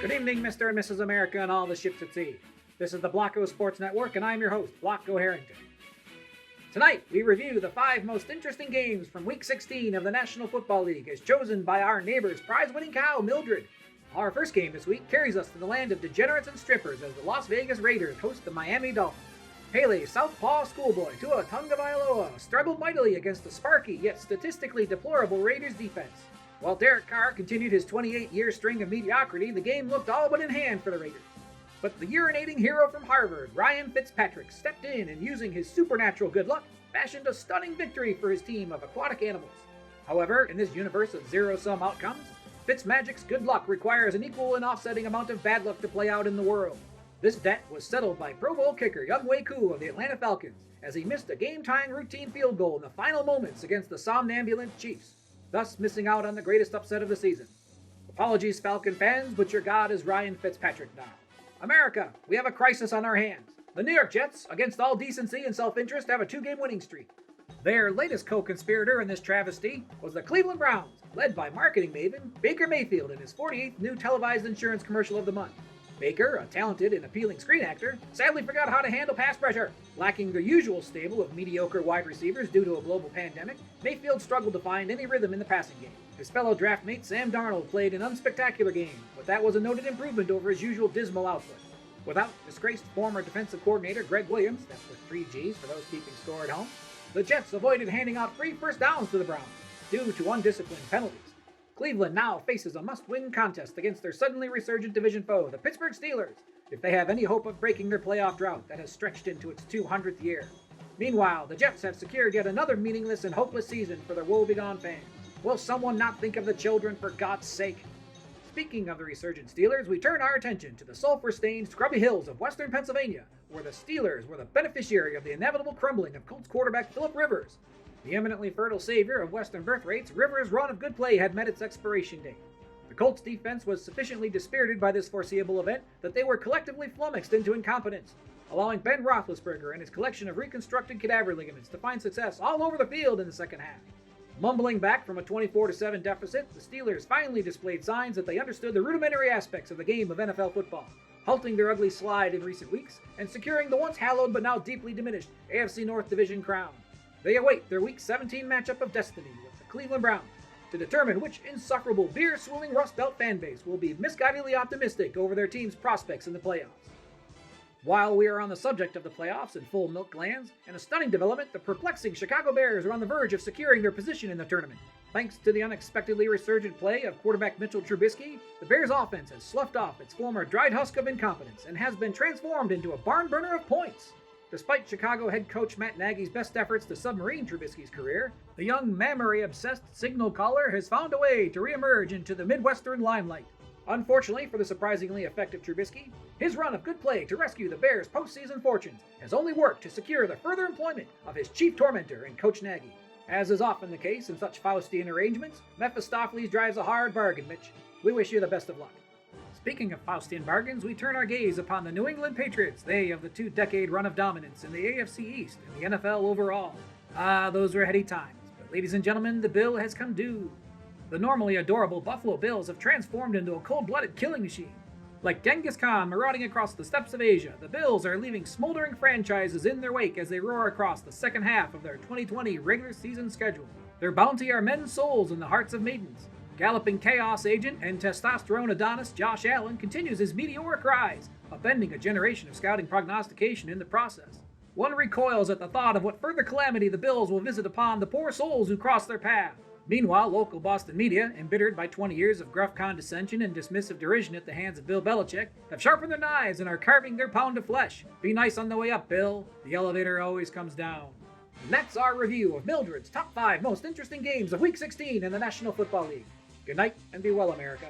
Good evening, Mr. and Mrs. America and all the ships at sea. This is the Blocko Sports Network, and I'm your host, Blocko Harrington. Tonight, we review the 5 most interesting games from Week 16 of the National Football League as chosen by our neighbor's prize-winning cow, Mildred. Our first game this week carries us to the land of degenerates and strippers as the Las Vegas Raiders host the Miami Dolphins. Haley, Southpaw schoolboy Tua Tagovailoa struggled mightily against the sparky yet statistically deplorable Raiders defense. While Derek Carr continued his 28-year string of mediocrity, the game looked all but in hand for the Raiders. But the urinating hero from Harvard, Ryan Fitzpatrick, stepped in and using his supernatural good luck, fashioned a stunning victory for his team of aquatic animals. However, in this universe of zero-sum outcomes, Fitzmagic's good luck requires an equal and offsetting amount of bad luck to play out in the world. This debt was settled by Pro Bowl kicker Younghoe Koo of the Atlanta Falcons as he missed a game-tying routine field goal in the final moments against the somnambulant Chiefs, thus missing out on the greatest upset of the season. Apologies, Falcon fans, but your god is Ryan Fitzpatrick now. America, we have a crisis on our hands. The New York Jets, against all decency and self-interest, have a 2-game winning streak. Their latest co-conspirator in this travesty was the Cleveland Browns, led by marketing maven Baker Mayfield in his 48th new televised insurance commercial of the month. Baker, a talented and appealing screen actor, sadly forgot how to handle pass pressure. Lacking the usual stable of mediocre wide receivers due to a global pandemic, Mayfield struggled to find any rhythm in the passing game. His fellow draft mate Sam Darnold played an unspectacular game, but that was a noted improvement over his usual dismal output. Without disgraced former defensive coordinator Greg Williams, that's with 3 Gs for those keeping score at home, the Jets avoided handing out free first downs to the Browns due to undisciplined penalties. Cleveland now faces a must-win contest against their suddenly resurgent division foe, the Pittsburgh Steelers, if they have any hope of breaking their playoff drought that has stretched into its 200th year. Meanwhile, the Jets have secured yet another meaningless and hopeless season for their woebegone fans. Will someone not think of the children, for God's sake? Speaking of the resurgent Steelers, we turn our attention to the sulfur-stained, scrubby hills of western Pennsylvania, where the Steelers were the beneficiary of the inevitable crumbling of Colts quarterback Philip Rivers. The eminently fertile savior of Western birthrates, Rivers' run of good play had met its expiration date. The Colts' defense was sufficiently dispirited by this foreseeable event that they were collectively flummoxed into incompetence, allowing Ben Roethlisberger and his collection of reconstructed cadaver ligaments to find success all over the field in the second half. Mumbling back from a 24-7 deficit, the Steelers finally displayed signs that they understood the rudimentary aspects of the game of NFL football, halting their ugly slide in recent weeks and securing the once hallowed but now deeply diminished AFC North Division crown. They await their Week 17 matchup of destiny with the Cleveland Browns to determine which insufferable beer-swilling Rust Belt fanbase will be misguidedly optimistic over their team's prospects in the playoffs. While we are on the subject of the playoffs and full milk glands, in a stunning development, the perplexing Chicago Bears are on the verge of securing their position in the tournament. Thanks to the unexpectedly resurgent play of quarterback Mitchell Trubisky, the Bears' offense has sloughed off its former dried husk of incompetence and has been transformed into a barn burner of points. Despite Chicago head coach Matt Nagy's best efforts to submarine Trubisky's career, the young mammary-obsessed signal caller has found a way to reemerge into the Midwestern limelight. Unfortunately for the surprisingly effective Trubisky, his run of good play to rescue the Bears' postseason fortunes has only worked to secure the further employment of his chief tormentor in Coach Nagy. As is often the case in such Faustian arrangements, Mephistopheles drives a hard bargain, Mitch. We wish you the best of luck. Speaking of Faustian bargains, we turn our gaze upon the New England Patriots, they of the 2-decade run of dominance in the AFC East and the NFL overall. Those were heady times. But ladies and gentlemen, the bill has come due. The normally adorable Buffalo Bills have transformed into a cold-blooded killing machine. Like Genghis Khan marauding across the steppes of Asia, the Bills are leaving smoldering franchises in their wake as they roar across the second half of their 2020 regular season schedule. Their bounty are men's souls in the hearts of maidens. Galloping chaos agent and testosterone Adonis Josh Allen continues his meteoric rise, upending a generation of scouting prognostication in the process. One recoils at the thought of what further calamity the Bills will visit upon the poor souls who cross their path. Meanwhile, local Boston media, embittered by 20 years of gruff condescension and dismissive derision at the hands of Bill Belichick, have sharpened their knives and are carving their pound of flesh. Be nice on the way up, Bill. The elevator always comes down. And that's our review of Mildred's top 5 most interesting games of Week 16 in the National Football League. Good night, and be well, America.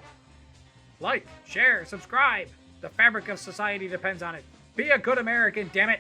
Like, share, subscribe. The fabric of society depends on it. Be a good American, damn it.